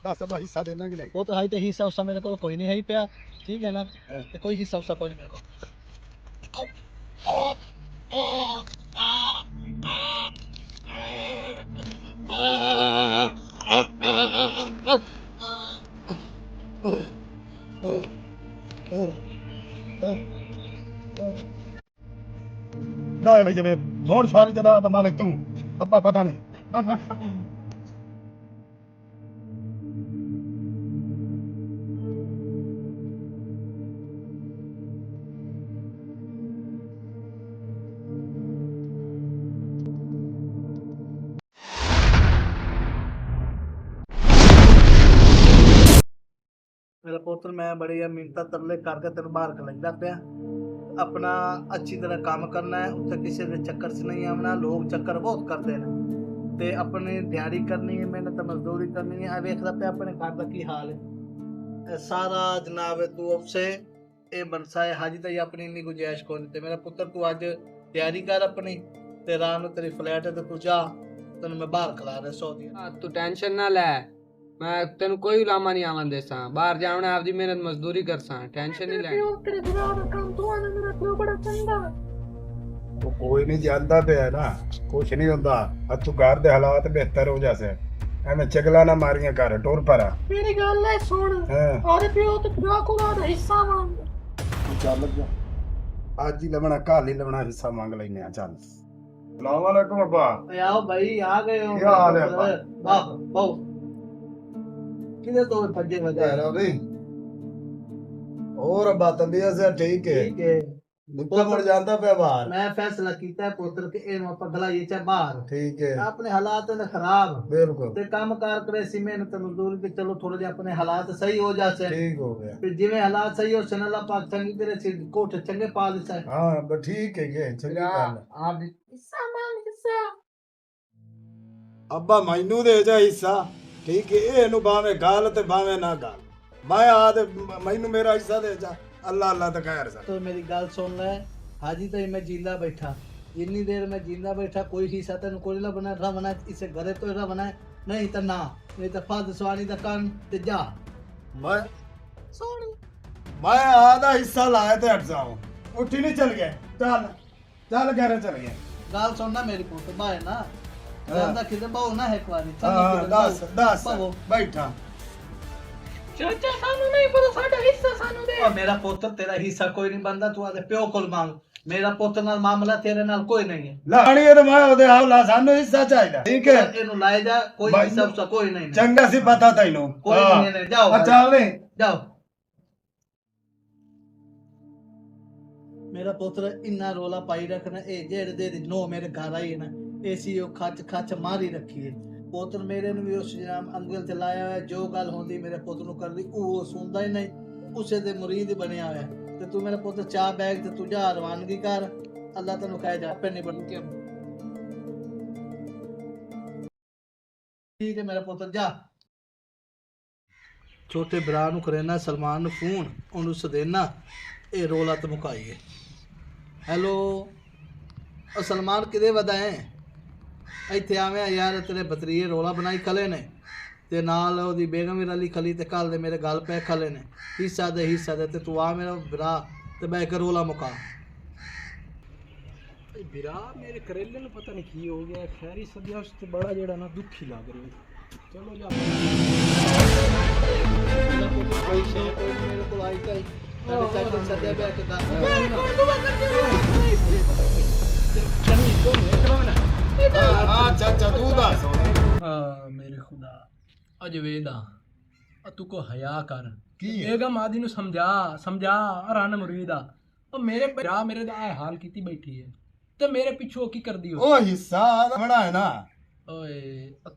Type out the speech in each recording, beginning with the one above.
ਦੱਸ ਬਾ ਹਿੱਸਾ ਦੇਣਾ ਕਿ ਨਹੀਂ? ਉਹ ਤਾਂ ਹਾਈ ਤੇ ਹਿੱਸਾ ਉਸਾ ਮੇਰੇ ਕੋਲ ਕੋਈ ਨਹੀਂ ਹੈ ਹੀ ਪਿਆ, ਠੀਕ ਹੈ ਨਾ, ਤੇ ਕੋਈ ਹਿੱਸਾ ਉਸਾ ਕੋਈ ਨਹੀਂ ਮੇਰੇ ਕੋਲ। ਨਾ ਭਾਈ ਜਿਵੇਂ ਬਹੁਤ ਸਾਰੀ ਜਗ੍ਹਾ ਦਾ ਮਾਲਕ ਤੂੰ ਅੱਪਾ ਪਤਾ ਨਹੀਂ। मेरा पुत्र मैं बड़े मिन्नत तरले करके तेरे बाहर कलंदा पिया, अपना अच्छी तरह काम करना है, उत्थे किसी के चक्कर से नहीं आना। लोग चक्कर बहुत करते हैं ते अपनी दिहाड़ी करनी है, मेहनत मजदूरी करनी है। वेखदा पे अपने घर का की हाल है सारा जनाब। तू अब से ये बनसा है हाजी तई अपनी इन्नी गुंजाइश को नहीं। मेरा पुत्र तू अज तैयारी कर अपनी, ते रात ਨੂੰ तेरी फ्लैट है, तू जा ਤੈਨੂੰ मैं बाहर खिला रहा सऊदी। तू टेंशन ना ले, मैं तेन कोई उलामा नहीं आवन देसा। बाहर जावना आपदी मेहनत मजदूरी करसा, टेंशन नहीं लेनी। ਉਹ ਕੋਈ ਨਹੀਂ ਜਾਂਦਾ ਪਿਆ ਨਾ, ਕੁਛ ਨਹੀਂ ਹੁੰਦਾ। ਅੱਜ ਤੂੰ ਘਰ ਦੇ ਹਾਲਾਤ ਬਿਹਤਰ ਹੋ ਜਾਸੇ, ਐਵੇਂ ਚਗਲਾ ਨਾ ਮਾਰੀਆਂ ਕਰ, ਟੁਰ ਪਰਾ। ਮੇਰੀ ਗੱਲ ਲੈ ਸੁਣ, ਔਰ ਪਿਓ ਤੇ ਭਰਾ ਕੋਲ ਦਾ ਹਿੱਸਾ ਮੰਗ। ਚੱਲ ਜਾ ਅੱਜ ਹੀ ਲਵਣਾ, ਕੱਲ ਹੀ ਲਵਣਾ ਹਿੱਸਾ ਮੰਗ ਲੈਨੇ ਆ। ਚੱਲ ਸਲਾਮ ਅਲੈਕੁਮ ਅੱਬਾ। आओ भाई आ गए हो। क्या हाल है अब्बा? वाह वाह किधर तो भज्जे भज्जे रवि और अब्बा तबीयत से ठीक है? ठीक है। निकल मर जाता पे बाहर। मैं फैसला कीता है पुत्र के इन पगला ये चा बाहर, ठीक है, अपने हालात ने खराब बिल्कुल ते काम कार करे सी मेहनत मजदूरी ते चलो थोड़े जे अपने हालात सही हो जासे। ठीक हो गया। फिर जिवें हालात सही हो सन अल्लाह पाक चंगी तरह से कोठ चंगे पा देता है। हाँ बस ठीक है, ये चंगी गल है। आप हिस्सा मांग हिस्सा अब्बा मैनू दे जा हिस्सा, ठीक है। ਇਹਨੂੰ ਭਾਵੇਂ ਗਾਲ ਤੇ ਭਾਵੇਂ ਨਾ ਗਾਲ, ਮੈਂ ਆ ਤੇ ਮੈਨੂੰ ਮੇਰਾ ਹਿੱਸਾ ਦੇ ਜਾ। अल्लाह अल्लाह तो खैर सर। तो मेरी गल सुन ले हाजी तई मैं जिंदा बैठा, इतनी देर मैं जिंदा बैठा, कोई हिस्सा तेन कोई ना बना रवना इसे घरे तो रवना नहीं तो ना, नहीं तो फद सवानी दा कान ते जा। मैं सोनी आधा हिस्सा लाया ते हट जाऊं, उठी नहीं चल गया। चल चल घर चल गया। गल सुनना मेरी पुत बाय ना रंदा किते बहु ना एक बारी हाँ दस दस बैठा। चाचा सानू नहीं पता, साडा हिस्सा सानू दे। ओ मेरा पुत्र तेरा हिस्सा कोई नहीं बनदा, तू आदे प्यो कोल मांग। मेरा पुत्र नाल मामला तेरे नाल कोई नहीं है। लाणी ते मैं ओदे हवला सानू हिस्सा चाहिदा, ठीक है। एनु लाए जा, कोई हिस्सा उसका कोई नहीं। चंगा सी पता तैनू कोई नहीं है। जाओ अच्छा ले जाओ। मेरा पुत्र इन्ना रोला पाई रखना, ए जेड़ दे नो मेरे घर आई है ना, एसी ओ खच खच मारी रखी है। पुत्र मेरे ने भी उस अंगल ते लाया है, जो गल होंदी मेरे पुत्र नु कर दी, ओ सुनदा ही नहीं, उसे दे मुरीद बनया है। ते तू मेरा पुत्र चाह बैग ते तू जा रवानगी कर, अल्लाह तैनू कहे जा पे नहीं बन के। ठीक है मेरा पुत्र जा। छोटे भरा नु करेना सलमान नु फोन, ओनू सदेना ए रोला ते मुकाईए। हेलो ओ सलमान किदे वदा है? ਇੱਥੇ ਆਵੇਂ ਯਾਰ ਤੇਰੇ ਬਤਰੀਏ ਰੋਲਾ ਬਣਾਈ ਖਲੇ ਨੇ, ਤੇ ਨਾਲ ਉਹਦੀ ਬੇਗਮ ਵੀ ਰਲੀ ਖਲੀ, ਤੇ ਕੱਲ ਦੇ ਮੇਰੇ ਗੱਲ ਪੈ ਖਲੇ ਨੇ ਹਿੱਸਾ ਦੇ ਤੇ ਤੂੰ ਆ ਮੇਰਾ ਭਰਾ ਤੇ ਬੈ ਕੇ ਰੋਲਾ ਮੁਕਾ। बिरा मेरे करेले नु पता नहीं की हो गया, खैरी सदिया उस ते बड़ा जेड़ा ना दुखी लग रही। चलो जा मेरा पुत्र कोई शे कोई मेरे को आई ताई तेरे चाचा सदे बੈ ਕੇ ਦੱਸ हाँ चाचा तू दस। हाँ मेरे खुदा अज वेदा तू को हया कर की बेगम आदि नु समझा रन मुरीदा। ओ मेरे भरा मेरे दा हाल कीती बैठी है, ते मेरे पिछो की कर दियो। ओ हिस्सा बड़ा है ना। ओए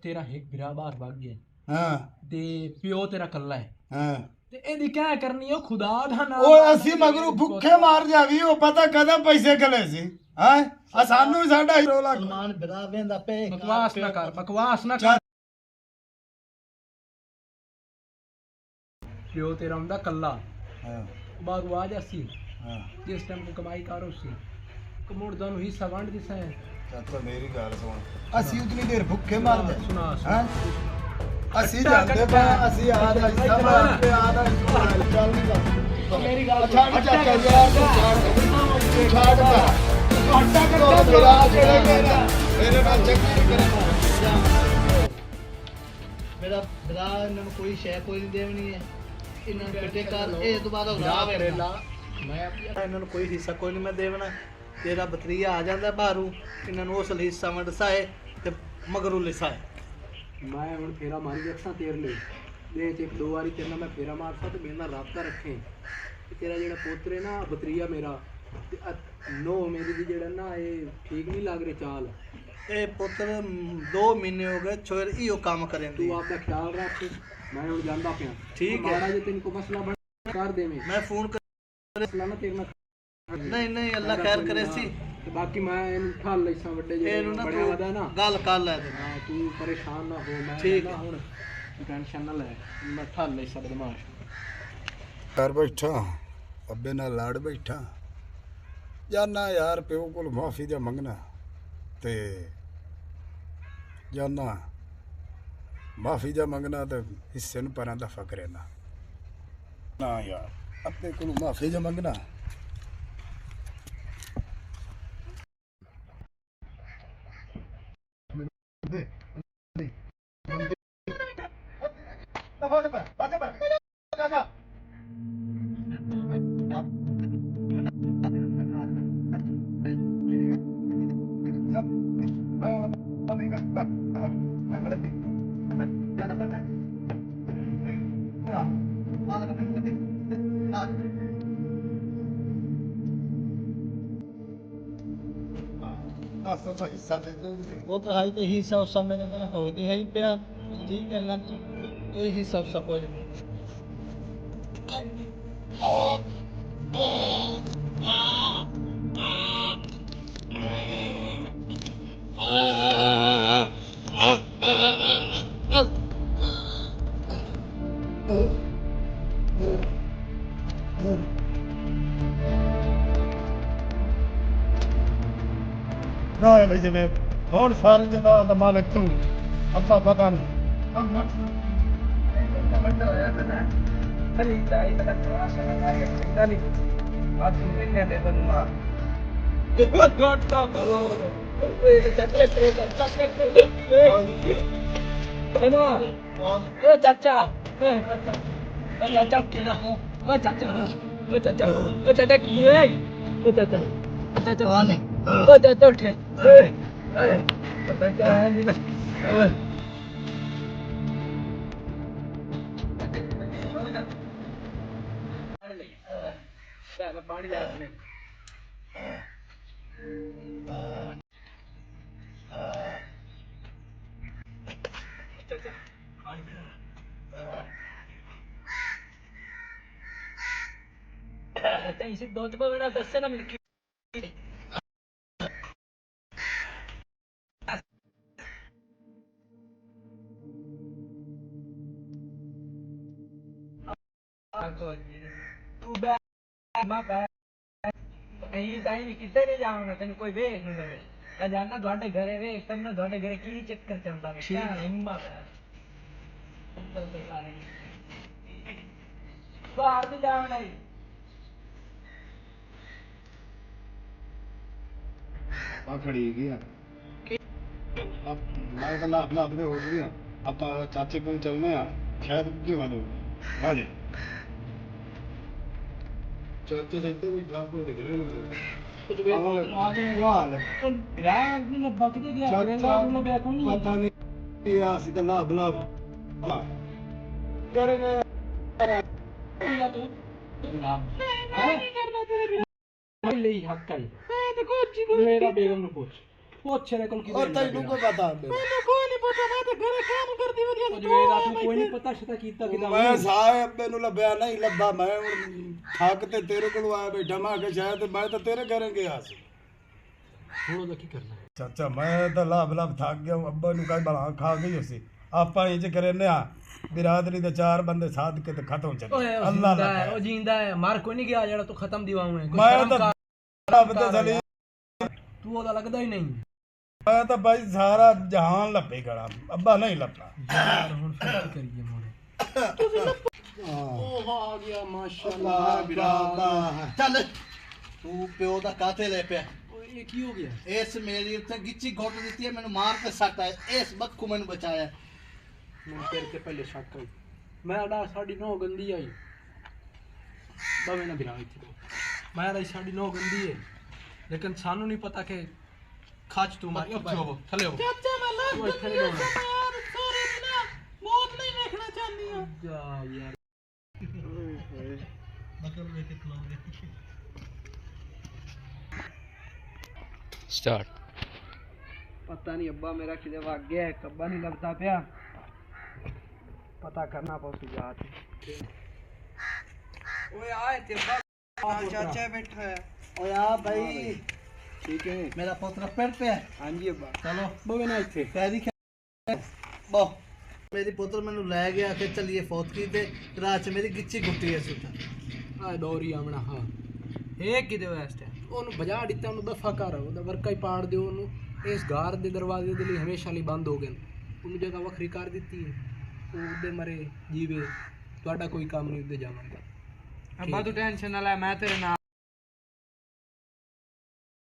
तेरा एक भरा बाहर भाग गया, हाँ ते प्यो तेरा कल्ला है, हाँ ते एदी क्या करनी है खुदा दा ना। ओ ਅਸੀਂ ਮਗਰੂ ਭੁੱਖੇ ਮਾਰ ਜਾਵੀ, ਉਹ ਪਤਾ ਕਦਾਂ ਪੈਸੇ ਕਲੇ ਸੀ। ਹਾਂ ਆ ਸਾਨੂੰ ਸਾਡਾ ਹੀ ਰੋਲਾ। ਸਲਮਾਨ ਭਰਾ ਵੇਂਦਾ ਪੇ बकवास ना कर, बकवास ना कर। प्यो तेरा हुंदा कल्ला, हाँ बाद आ जासी हाँ जिस टाइम को कमाई कर उसी कमोड़ ही हिस्सा वंड दिसा है। चाचा मेरी ਗੱਲ ਸੁਣ, ਅਸੀਂ ਉਤਨੀ ਦੇਰ ਭੁੱਖੇ ਮਾਰਦੇ सुना ਹਾਂ। ਅਸੀਂ ਜਾਂਦੇ ਪਾ ਅਸੀਂ ਆ ਦਾ ਹਿੱਸਾ ਮਾਰਦੇ ਆ ਦਾ ਚੱਲ ਨਹੀਂ ਮੇਰੀ ਗੱਲ ਛੱਡ ਚਾਚਾ ਯਾਰ ਛੱਡ ਦਾ ਹੱਟਾ ਕਰਦਾ ਮੇਰਾ ਜਿਹੜਾ ਮੇਰੇ ਨਾਲ ਚੰਗੀ ਕਰਨਾ ਮੇਰਾ ਭਰਾ ਇਹਨਾਂ ਨੂੰ ਕੋਈ ਸ਼ੈ ਕੋਈ ਨਹੀਂ ਦੇਵਣੀ ਹੈ ਇਹਨਾਂ ਨੂੰ ਕੱਟੇ ਕਰ ਇਹ ਦੁਬਾਰਾ ਰਾਹ ਵੇਲਾ ਮੈਂ ਇਹਨਾਂ ਨੂੰ ਕੋਈ ਹਿੱਸਾ ਕੋਈ ਨਹੀਂ ਮੈਂ ਦੇਵਣਾ ਤੇਰਾ ਬਤਰੀਆ ਆ ਜਾਂਦਾ ਬਾਹਰੋਂ ਇਹਨਾਂ ਨੂੰ ਉਸ ਲਈ ਹਿੱਸਾ ਵੰਡਸਾਏ ਤੇ ਮਗਰੋਂ ਲਿਸਾਏ ਮੈਂ ਹੁਣ ਫੇਰਾ ਮਾਰੀ ਰੱਖਾਂ ਤੇਰੇ ਲਈ ਦੇ ਚ ਇੱਕ ਦੋ ਵਾਰੀ ਤੇਰੇ ਨਾਲ ਮੈਂ ਫੇਰਾ ਮਾਰਦਾ ਤੇ ਮੇਰੇ ਨਾਲ ਰਾਬਤਾ ਰੱਖੇ ਤੇ ਤੇਰਾ ਜਿਹੜਾ ਪੁੱਤਰ ਹੈ ਨਾ ਬਤਰੀਆ ਮੇਰਾ ਤੇ ਨੋ ਮੇਰੀ ਦੀ ਜਿਹੜਾ ਨਾ ਇਹ ਠੀਕ ਨਹੀਂ ਲੱਗ ਰਿਹਾ ਚਾਲ ਇਹ ਪੁੱਤਰ 2 ਮਹੀਨੇ ਹੋ ਗਏ ਛੋਰ ਇਹੋ ਕੰਮ ਕਰਨ ਦੀ ਤੂੰ ਆਪਦਾ ਖਿਆਲ ਰੱਖ ਮੈਂ ਹੁਣ ਜਾਂਦਾ ਪਿਆ ਠੀਕ ਹੈ ਮਾੜਾ ਜੇ ਤੈਨੂੰ ਕੋਈ ਮਸਲਾ ਬਣ ਕਰ ਦੇਵੇਂ ਮੈਂ ਫੋਨ ਮਸਲਾ ਨਾ ਤੇਰੇ ਨਾਲ ਨਹੀਂ ਅੱਲਾ ਖੈਰ ਕਰੇ ਸੀ ਤੇ ਬਾਕੀ ਮੈਂ ਇਹਨੂੰ ਠੱਲ ਲੈਸਾਂ ਵੱਡੇ ਜਿਹੜੇ ਇਹਨੂੰ ਨਾ ਬਣਿਆ ਵਦਾ ਨਾ ਗੱਲ ਕਰ ਲੈ ਦੇ ਹਾਂ ਤੂੰ ਪਰੇਸ਼ਾਨ ਨਾ ਹੋ ਮੈਂ ਠੀਕ ਨਾ ਹੁਣ ਟੈਨਸ਼ਨ ਨਾ ਲੈ ਮੈਂ ਠੱਲ ਲੈਸਾਂ ਬਦਮਾਸ਼ ਘਰ ਬੈਠਾ ਅੱਬੇ ਨਾਲ ਲੜ ਬੈਠਾ ਜਾਨਾ ਯਾਰ ਪਿਓ ਕੋਲ ਮਾਫੀ ਦਾ ਮੰਗਣਾ ਤੇ ਜਾਨਾ ਮਾਫੀ ਦਾ ਮੰਗਣਾ ਤੇ ਹਿੱਸੇ ਨੂੰ ਪਰਾਂ ਦਾ ਫਕਰੇ ਨਾ ਯਾਰ ਅੱਬੇ ਕੋਲ ਮਾਫੀ ਦਾ ਮੰਗਣਾ वो तो है तो ही सब समय होती है पे ठीक है ना तो ही सब सपोज ਨਾ ਬਈ ਜਿਵੇਂ ਹੁਣ ਸਾਲ ਦਾ ਮਾਲਕ ਤੂੰ ਅੱਪਾ ਪਤਾ ਨਹੀਂ पानी ला इसे दो चुपा मेरा दस से ना मिल तू मैं नहीं टाइम कितने नहीं जाऊंगा तेन कोई वेख नहीं लगे मैं जानना ਤੁਹਾਡੇ ਘਰੇ ਵੇਖ ਤੈਨੂੰ ਤੁਹਾਡੇ ਘਰੇ ਕੀ ਚੱਕਰ ਚੱਲਦਾ ਵੇ ਕੀ ਹਿੰਮਤ ਹੈ ਚਲਦੇ ਸਾਰੇ ਬਾਹਰ ਵੀ ਜਾਣਾ ਹੀ ਖੜੀ ਗਿਆ अब मैं तो लाभ लाभ हो गया अब चाचे को चलने शायद क्यों वालों आ जाए चाचे रहते भी लाभ को देख रहे कुछ वे आगे वाल ग्राहक ने बकरी गया ग्राहक ने बैठो नहीं पता नहीं ये सीधा लाभ लाभ हां करेंगे या तो नाम नहीं करना तेरे ले हक कर मैं तो कुछ मेरा बेगम ने पूछ पूछ रे कल की और तैਨੂੰ को बता दे मैंने कोई नहीं पता मैं तो घरे काम करती वधिया तो रात में कोई नहीं पता शता कीता किदा मैं साहे अब्बे नु लभया नहीं लभा मैं थक ते तेरे कोल आया बैठा मैं के शायद मैं तो तेरे घरे गया सी ਹੁਣ ਉਹਦਾ ਕੀ ਕਰਨਾ ਹੈ ਚਾਚਾ ਮੈਂ ਤਾਂ ਲਾਭ ਲਾਭ ਥੱਕ ਗਿਆ ਅੱਬਾ ਨੂੰ ਕਾਈ ਬਲਾ ਖਾ ਗਈ ਸੀ ਆਪਾਂ ਇੰਜ ਕਰਨੇ ਆ ਬਿਰਾਦਰੀ ਦੇ 4 ਬੰਦੇ ਸਾਧ ਕੇ ਤੇ ਖਤਮ ਚੱਲੇ ਓਏ ਅੱਲਾਹ ਜਿੰਦਾ ਹੈ ਦਾ ਉਹ ਜਿੰਦਾ ਹੈ ਮਾਰ ਕੋਈ ਨਹੀਂ ਗਿਆ ਜਿਹੜਾ ਤੂੰ ਖਤਮ ਦਿਵਾਉਂ ਹੈ ਮੈਂ ਤਾਂ ਰੱਬ ਦੇ ਜ਼ਲੀ ਤੂੰ ਉਹਦਾ ਲੱਗਦਾ ਹੀ ਨਹੀਂ ਮੈਂ ਤਾਂ ਬਾਈ ਸਾਰਾ ਜਹਾਨ ਲੱਭੇ ਖੜਾ, ਅੱਬਾ ਨਹੀਂ ਲੱਭਣਾ। ਯਾਰ ਹੁਣ ਫਿਰ ਕੀ ਕਰੀਏ ਮੋੜੇ ਉਹ ਆ ਗਿਆ ਮਾਸ਼ਾਅੱਲਾ ਚੱਲ ਤੂੰ ਪਿਓ ਦਾ ਕਾਤੇ ਲੈ ਪਿਆ ਓਏ ਇਹ ਕੀ ਹੋ ਗਿਆ ਇਸ ਮੇਰੀ ਉੱਤੇ ਗਿੱਚੀ ਘੁੱਟ ਦਿੱਤੀ ਹੈ, ਮੈਨੂੰ ਮਾਰ ਕੇ ਸਕਦਾ ਹੈ, ਇਸ ਬੱਕੂ ਮੈਨੂੰ ਬਚਾਇਆ ਹੈ। ਮੈਨੂੰ ਤੇਰੇ ਤੇ ਪਹਿਲੇ ਸ਼ੱਕ ਆਈ ਮੈਂ ਅੜਾ ਸਾਡੀ ਨੌ ਗੰਦੀ ਆਈ ਬਵੇ ਨਾ ਬਿਨਾ ਇੱਥੇ ਮੈਂ ਅੜਾ ਸਾਡੀ ਨੌ ਗੰਦੀ ਹੈ ਲੇਕਿਨ ਸਾਨੂੰ ਨਹੀਂ ਪਤਾ ਕਿ ਖਾਚ ਤੂੰ ਮਾਰੀ ਉੱਥੇ ਹੋ ਥੱਲੇ ਹੋ ਚਾਚਾ ਮੈਂ ਲੱਗ ਗਈ ਯਾਰ ਸੋਰੇ ਬਿਨਾ ਮੌਤ ਨਹੀਂ ਵੇਖਣਾ ਚਾਹੁੰਦੀ ਆ ਜਾ ਯਾਰ ਨਕਲ ਵੇਖ ਕੇ ਖਲਾਉਂਦੇ ਸਟਾਰਟ। ਪਤਾ ਨਹੀਂ ਅੱਬਾ ਮੇਰਾ ਕਿਤੇ ਵਗ ਗਿਆ ਹੈ, ਕੱਬਾ ਨਹੀਂ ਲੱਭਦਾ ਪਿਆ ਪਤਾ ਕਰਨਾ ਪਊ ਜਾ ਕੇ ਓਏ ਆ ਤੇ ਚਾਚਾ ਬੈਠਾ ਹੈ ਓਏ ਆ ਭਾਈ ਠੀਕ ਹੈ ਮੇਰਾ ਪੁੱਤਰ ਪੈਰ ਪਿਆ ਹੈ। ਹਾਂਜੀ ਅੱਬਾ ਚਲੋ ਬਵੇ ਨਾ ਇੱਥੇ ਕੈਦੀ ਬੋ ਮੇਰੀ ਪੁੱਤਰ ਮੈਨੂੰ ਲੈ ਗਿਆ ਕਿ ਚਲੀਏ ਫੌਤਕੀ ਤੇ ਰਾਤ ਚ ਮੇਰੀ ਗਿੱਚੀ ਗੁੱਟੀ ਹੈ ਸੁੱਤਾ ਆ ਦੌਰੀ ਆਵਣਾ ਹਾਂ ਇਹ ਕਿਤੇ ਹੋਇਆ ਇਸ ਟਾਈਮ ਉਹਨੂੰ ਬਜਾ ਦਿੱਤਾ ਉਹਨੂੰ ਦਫਾ ਕਰ ਉਹਦਾ ਵਰਕਾ ਹੀ ਪਾੜ ਦਿਓ ਉਹਨੂੰ ਇਸ ਘਰ ਦੇ ਦਰਵਾਜ਼ੇ ਦੇ ਲਈ ਹਮੇਸ਼ਾ ਲਈ ਬੰਦ ਹੋ ਗਏ ਉਹਨੂੰ ਜਗ੍ਹਾ ਵੱਖਰੀ ਕਰ ਦਿੱਤੀ ਹੈ ਉਹ ਉਹਦੇ ਮਰੇ ਜੀਵੇ ਤੁਹਾਡਾ ਕੋਈ ਕੰਮ ਨਹੀਂ ਉੱਤੇ ਜਾਵਾਂਗਾ ਅੱਬਾ ਤੂੰ ਟੈਨਸ਼ਨ ਨਾ ਲੈ ਮੈਂ ਤੇਰੇ ਨਾਲ